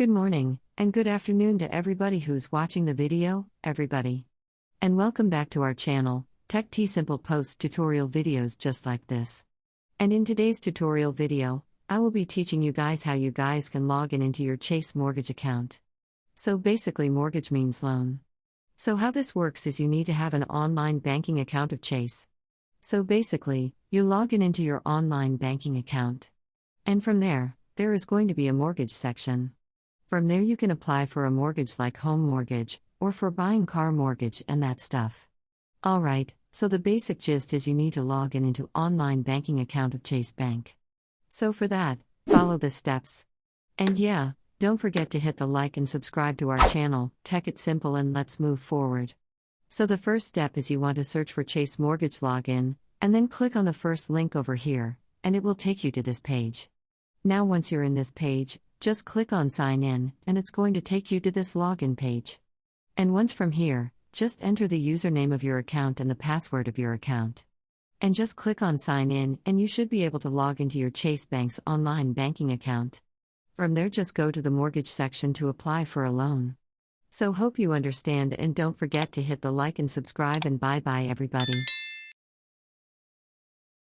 Good morning, and good afternoon to everybody who's watching the video, everybody. And welcome back to our channel, Tech T Simple posts tutorial videos just like this. And in today's tutorial video, I will be teaching you guys how you guys can log in into your Chase mortgage account. So basically mortgage means loan. So how this works is you need to have an online banking account of Chase. So basically, you log in into your online banking account. And from there is going to be a mortgage section. From there you can apply for a mortgage like home mortgage, or for buying car mortgage and that stuff. Alright, so the basic gist is you need to log in into online banking account of Chase Bank. So for that, follow the steps. And yeah, don't forget to hit the like and subscribe to our channel, Tech It Simple, and let's move forward. So the first step is you want to search for Chase Mortgage Login, and then click on the first link over here, and it will take you to this page. Now once you're in this page, just click on Sign In, and it's going to take you to this login page. And once from here, just enter the username of your account and the password of your account. And just click on Sign In, and you should be able to log into your Chase Bank's online banking account. From there just go to the mortgage section to apply for a loan. So hope you understand, and don't forget to hit the like and subscribe, and bye bye everybody.